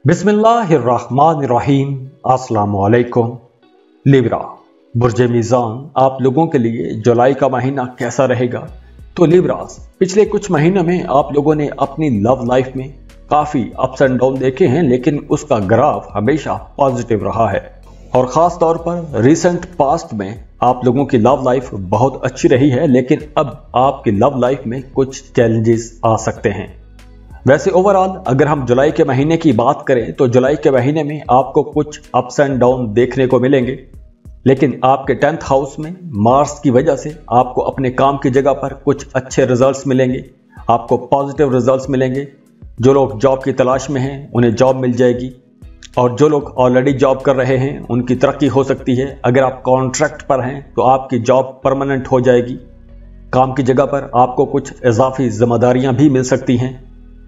बिस्मिल्लाहिर्रहमानिर्रहीम। अस्सलामुअलैकुम। लिब्रा बुर्ज मीज़ान आप लोगों के लिए जुलाई का महीना कैसा रहेगा? तो लिब्रास, पिछले कुछ महीनों में आप लोगों ने अपनी लव लाइफ में काफी अप्स एंड डाउन देखे हैं, लेकिन उसका ग्राफ हमेशा पॉजिटिव रहा है और खास तौर पर रिसेंट पास्ट में आप लोगों की लव लाइफ बहुत अच्छी रही है। लेकिन अब आपकी लव लाइफ में कुछ चैलेंजेस आ सकते हैं। वैसे ओवरऑल अगर हम जुलाई के महीने की बात करें तो जुलाई के महीने में आपको कुछ अप्स एंड डाउन देखने को मिलेंगे, लेकिन आपके 10th हाउस में मार्स की वजह से आपको अपने काम की जगह पर कुछ अच्छे रिजल्ट्स मिलेंगे, आपको पॉजिटिव रिजल्ट्स मिलेंगे। जो लोग जॉब की तलाश में हैं उन्हें जॉब मिल जाएगी और जो लोग ऑलरेडी जॉब कर रहे हैं उनकी तरक्की हो सकती है। अगर आप कॉन्ट्रैक्ट पर हैं तो आपकी जॉब परमानेंट हो जाएगी। काम की जगह पर आपको कुछ इजाफी जिम्मेदारियां भी मिल सकती हैं।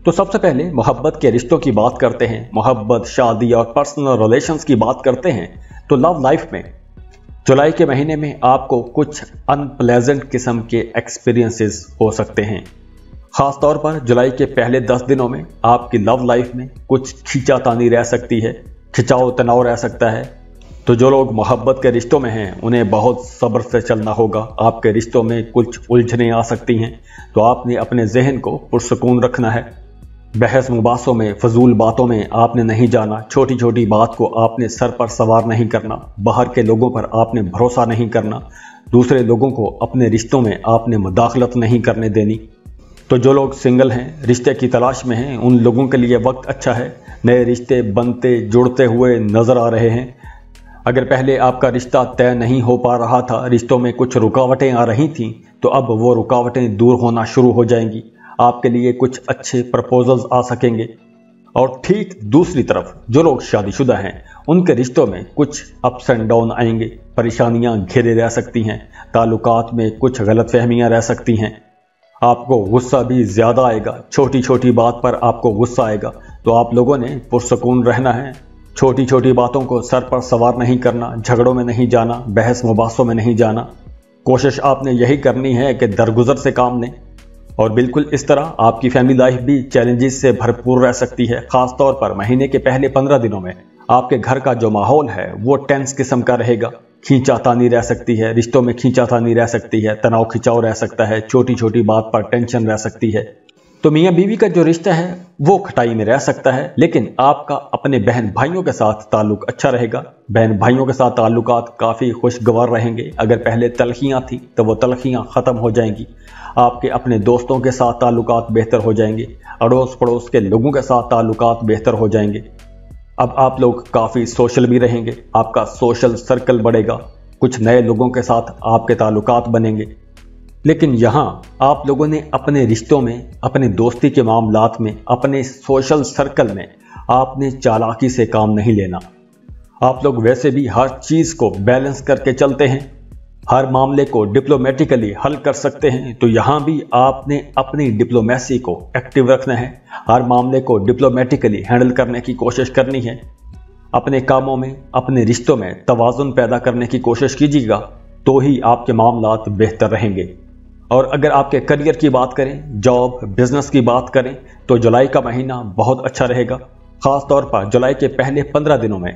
तो सबसे पहले मोहब्बत के रिश्तों की बात करते हैं, मोहब्बत, शादी और पर्सनल रिलेशंस की बात करते हैं। तो लव लाइफ में जुलाई के महीने में आपको कुछ अनप्लेजेंट किस्म के एक्सपीरियंसेस हो सकते हैं। खास तौर पर जुलाई के पहले 10 दिनों में आपकी लव लाइफ में कुछ खींचातानी रह सकती है, खिंचाव तनाव रह सकता है। तो जो लोग मोहब्बत के रिश्तों में हैं उन्हें बहुत सब्र से चलना होगा। आपके रिश्तों में कुछ उलझनें आ सकती हैं, तो आपने अपने जहन को पुरसुकून रखना है। बहस मुबासों में, फजूल बातों में आपने नहीं जाना। छोटी छोटी बात को आपने सर पर सवार नहीं करना। बाहर के लोगों पर आपने भरोसा नहीं करना। दूसरे लोगों को अपने रिश्तों में आपने मुदाखलत नहीं करने देनी। तो जो लोग सिंगल हैं, रिश्ते की तलाश में हैं, उन लोगों के लिए वक्त अच्छा है। नए रिश्ते बनते जुड़ते हुए नजर आ रहे हैं। अगर पहले आपका रिश्ता तय नहीं हो पा रहा था, रिश्तों में कुछ रुकावटें आ रही थीं, तो अब वो रुकावटें दूर होना शुरू हो जाएंगी। आपके लिए कुछ अच्छे प्रपोजल्स आ सकेंगे। और ठीक दूसरी तरफ जो लोग शादीशुदा हैं उनके रिश्तों में कुछ अप्स एंड डाउन आएंगे। परेशानियां घिरे रह सकती हैं, ताल्लुकात में कुछ गलतफहमियां रह सकती हैं। आपको गुस्सा भी ज्यादा आएगा, छोटी छोटी बात पर आपको गुस्सा आएगा। तो आप लोगों ने पुरसुकून रहना है। छोटी छोटी बातों को सर पर सवार नहीं करना, झगड़ों में नहीं जाना, बहस मुबासों में नहीं जाना। कोशिश आपने यही करनी है कि दरगुजर से काम लें। और बिल्कुल इस तरह आपकी फैमिली लाइफ भी चैलेंजेस से भरपूर रह सकती है। खास तौर पर महीने के पहले 15 दिनों में आपके घर का जो माहौल है वो टेंस किस्म का रहेगा। खींचातानी रह सकती है, रिश्तों में खींचातानी रह सकती है, तनाव खिंचाव रह सकता है, छोटी छोटी बात पर टेंशन रह सकती है। तो मियाँ बीवी का जो रिश्ता है वो खटाई में रह सकता है, लेकिन आपका अपने बहन भाइयों के साथ ताल्लुक अच्छा रहेगा। बहन भाइयों के साथ ताल्लुकात काफ़ी खुशगवार रहेंगे। अगर पहले तलखियाँ थी तो वो तलखियाँ ख़त्म हो जाएंगी। आपके अपने दोस्तों के साथ ताल्लुकात बेहतर हो जाएंगे। अड़ोस पड़ोस के लोगों के साथ ताल्लुकात बेहतर हो जाएंगे। अब आप लोग काफ़ी सोशल भी रहेंगे, आपका सोशल सर्कल बढ़ेगा, कुछ नए लोगों के साथ आपके ताल्लुकात बनेंगे। लेकिन यहाँ आप लोगों ने अपने रिश्तों में, अपने दोस्ती के मामलात में, अपने सोशल सर्कल में आपने चालाकी से काम नहीं लेना। आप लोग वैसे भी हर चीज़ को बैलेंस करके चलते हैं, हर मामले को डिप्लोमेटिकली हल कर सकते हैं। तो यहाँ भी आपने अपनी डिप्लोमेसी को एक्टिव रखना है। हर मामले को डिप्लोमेटिकली हैंडल करने की कोशिश करनी है। अपने कामों में, अपने रिश्तों में तवाज़ुन पैदा करने की कोशिश कीजिएगा, तो ही आपके मामलात बेहतर रहेंगे। और अगर आपके करियर की बात करें, जॉब बिजनेस की बात करें, तो जुलाई का महीना बहुत अच्छा रहेगा। खास तौर पर जुलाई के पहले 15 दिनों में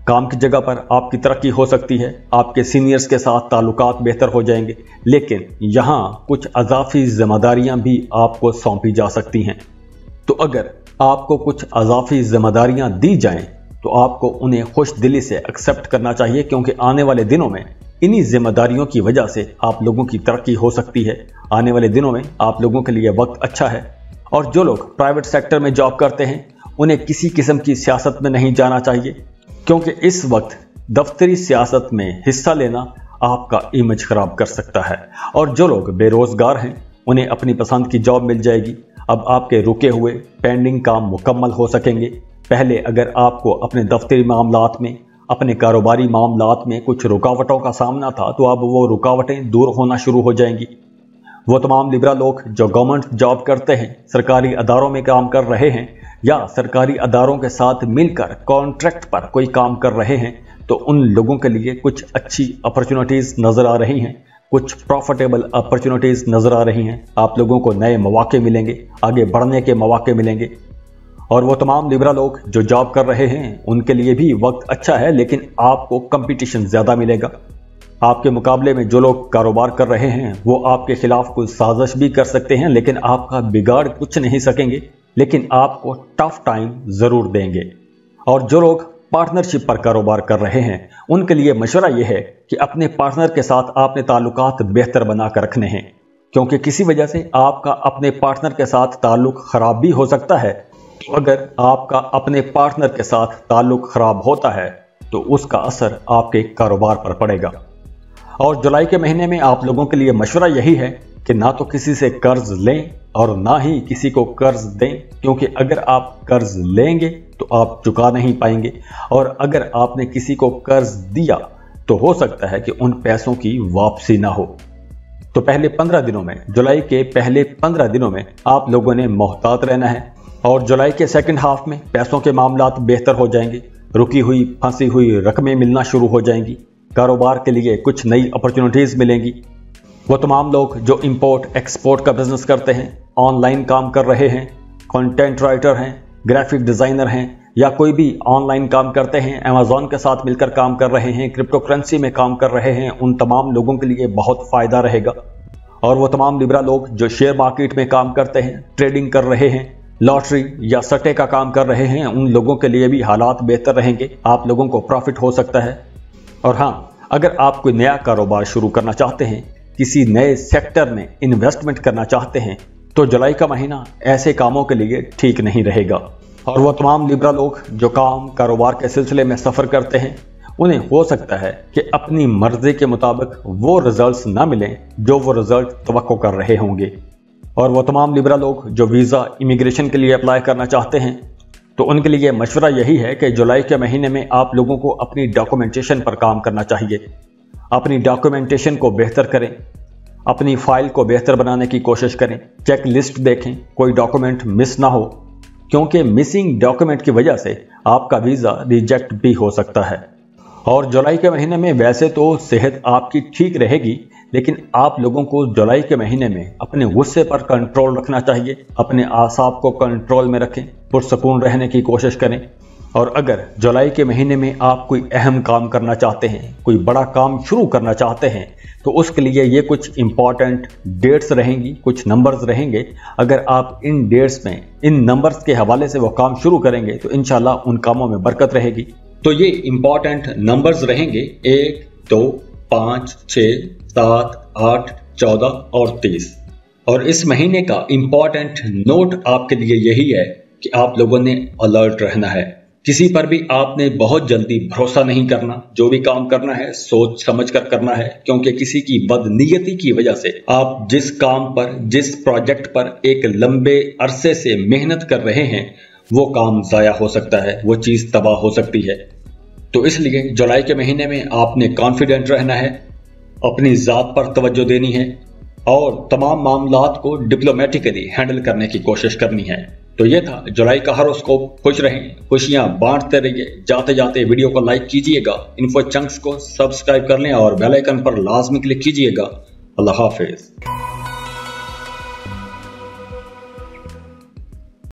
काम की जगह पर आपकी तरक्की हो सकती है। आपके सीनियर्स के साथ ताल्लुकात बेहतर हो जाएंगे, लेकिन यहाँ कुछ अजाफी जिम्मेदारियां भी आपको सौंपी जा सकती हैं। तो अगर आपको कुछ अजाफी जिम्मेदारियां दी जाएं तो आपको उन्हें खुश दिली से एक्सेप्ट करना चाहिए, क्योंकि आने वाले दिनों में इन्हीं जिम्मेदारियों की वजह से आप लोगों की तरक्की हो सकती है। आने वाले दिनों में आप लोगों के लिए वक्त अच्छा है। और जो लोग प्राइवेट सेक्टर में जॉब करते हैं उन्हें किसी किस्म की सियासत में नहीं जाना चाहिए, क्योंकि इस वक्त दफ्तरी सियासत में हिस्सा लेना आपका इमेज खराब कर सकता है। और जो लोग बेरोजगार हैं उन्हें अपनी पसंद की जॉब मिल जाएगी। अब आपके रुके हुए पेंडिंग काम मुकम्मल हो सकेंगे। पहले अगर आपको अपने दफ्तरी मामलात में, अपने कारोबारी मामलात में कुछ रुकावटों का सामना था, तो अब वो रुकावटें दूर होना शुरू हो जाएंगी। वो तमाम लिब्रा लोग जो गवर्नमेंट जॉब करते हैं, सरकारी अदारों में काम कर रहे हैं या सरकारी अदारों के साथ मिलकर कॉन्ट्रैक्ट पर कोई काम कर रहे हैं, तो उन लोगों के लिए कुछ अच्छी अपॉर्चुनिटीज़ नज़र आ रही हैं, कुछ प्रॉफिटेबल अपॉर्चुनिटीज़ नज़र आ रही हैं। आप लोगों को नए मौके मिलेंगे, आगे बढ़ने के मौके मिलेंगे। और वो तमाम लिब्रा लोग जो जॉब कर रहे हैं उनके लिए भी वक्त अच्छा है, लेकिन आपको कंपटीशन ज्यादा मिलेगा। आपके मुकाबले में जो लोग कारोबार कर रहे हैं वो आपके खिलाफ कुछ साजिश भी कर सकते हैं, लेकिन आपका बिगाड़ कुछ नहीं सकेंगे, लेकिन आपको टफ टाइम जरूर देंगे। और जो लोग पार्टनरशिप पर कारोबार कर रहे हैं उनके लिए मशवरा यह है कि अपने पार्टनर के साथ आपने ताल्लुकात बेहतर बनाकर रखने हैं, क्योंकि किसी वजह से आपका अपने पार्टनर के साथ ताल्लुक खराब भी हो सकता है। तो अगर आपका अपने पार्टनर के साथ ताल्लुक खराब होता है तो उसका असर आपके कारोबार पर पड़ेगा। और जुलाई के महीने में आप लोगों के लिए मशवरा यही है कि ना तो किसी से कर्ज लें और ना ही किसी को कर्ज दें, क्योंकि अगर आप कर्ज लेंगे तो आप चुका नहीं पाएंगे, और अगर आपने किसी को कर्ज दिया तो हो सकता है कि उन पैसों की वापसी ना हो। तो पहले 15 दिनों में, जुलाई के पहले 15 दिनों में आप लोगों ने मोहतात रहना है, और जुलाई के सेकंड हाफ में पैसों के मामलात बेहतर हो जाएंगे, रुकी हुई फंसी हुई रकमें मिलना शुरू हो जाएंगी, कारोबार के लिए कुछ नई अपॉर्चुनिटीज मिलेंगी। वो तमाम लोग जो इंपोर्ट एक्सपोर्ट का बिजनेस करते हैं, ऑनलाइन काम कर रहे हैं, कंटेंट राइटर हैं, ग्राफिक डिजाइनर हैं, या कोई भी ऑनलाइन काम करते हैं, अमेज़न के साथ मिलकर काम कर रहे हैं, क्रिप्टो करेंसी में काम कर रहे हैं, उन तमाम लोगों के लिए बहुत फायदा रहेगा। और वो तमाम लिब्रा लोग जो शेयर मार्केट में काम करते हैं, ट्रेडिंग कर रहे हैं, लॉटरी या सट्टे का काम कर रहे हैं, उन लोगों के लिए भी हालात बेहतर रहेंगे, आप लोगों को प्रॉफिट हो सकता है। और हाँ, अगर आप कोई नया कारोबार शुरू करना चाहते हैं, किसी नए सेक्टर में इन्वेस्टमेंट करना चाहते हैं, तो जुलाई का महीना ऐसे कामों के लिए ठीक नहीं रहेगा। और वो तमाम लिब्रा लोग जो काम कारोबार के सिलसिले में सफ़र करते हैं, उन्हें हो सकता है कि अपनी मर्जी के मुताबिक वो रिजल्ट्स ना मिलें जो वो रिजल्ट तवक्को कर रहे होंगे। और वो तमाम लिब्रा लोग जो वीज़ा इमिग्रेशन के लिए अप्लाई करना चाहते हैं, तो उनके लिए मशवरा यही है कि जुलाई के महीने में आप लोगों को अपनी डॉक्यूमेंटेशन पर काम करना चाहिए। अपनी डॉक्यूमेंटेशन को बेहतर करें, अपनी फाइल को बेहतर बनाने की कोशिश करें, चेक लिस्ट देखें, कोई डॉक्यूमेंट मिस ना हो, क्योंकि मिसिंग डॉक्यूमेंट की वजह से आपका वीज़ा रिजेक्ट भी हो सकता है। और जुलाई के महीने में वैसे तो सेहत आपकी ठीक रहेगी, लेकिन आप लोगों को जुलाई के महीने में अपने गुस्से पर कंट्रोल रखना चाहिए, अपने आसाब को कंट्रोल में रखें, पुरसकून रहने की कोशिश करें। और अगर जुलाई के महीने में आप कोई अहम काम करना चाहते हैं, कोई बड़ा काम शुरू करना चाहते हैं, तो उसके लिए ये कुछ इंपॉर्टेंट डेट्स रहेंगी, कुछ नंबर्स रहेंगे। अगर आप इन डेट्स में इन नंबर्स के हवाले से वो काम शुरू करेंगे तो इंशाल्लाह उन कामों में बरकत रहेगी। तो ये इंपॉर्टेंट नंबर्स रहेंगे 1, 2, 5, 6, 7, 8, 14 और 30। और इस महीने का इंपॉर्टेंट नोट आपके लिए यही है कि आप लोगों ने अलर्ट रहना है। किसी पर भी आपने बहुत जल्दी भरोसा नहीं करना, जो भी काम करना है सोच समझ कर करना है, क्योंकि किसी की बदनीयती की वजह से आप जिस काम पर, जिस प्रोजेक्ट पर एक लंबे अरसे से मेहनत कर रहे हैं, वो काम जाया हो सकता है, वो चीज तबाह हो सकती है। तो इसलिए जुलाई के महीने में आपने कॉन्फिडेंट रहना है, अपनी जात पर तवज्जो देनी है और तमाम मामलात को डिप्लोमेटिकली हैंडल करने की कोशिश करनी है। तो ये था जुलाई का हॉरोस्कोप। खुश रहें, खुशियां बांटते रहिए। जाते जाते वीडियो को लाइक कीजिएगा, इन्फो चंक्स को सब्सक्राइब कर लें और बेल आइकन पर लाजमी क्लिक कीजिएगा। अल्लाह हाफिज।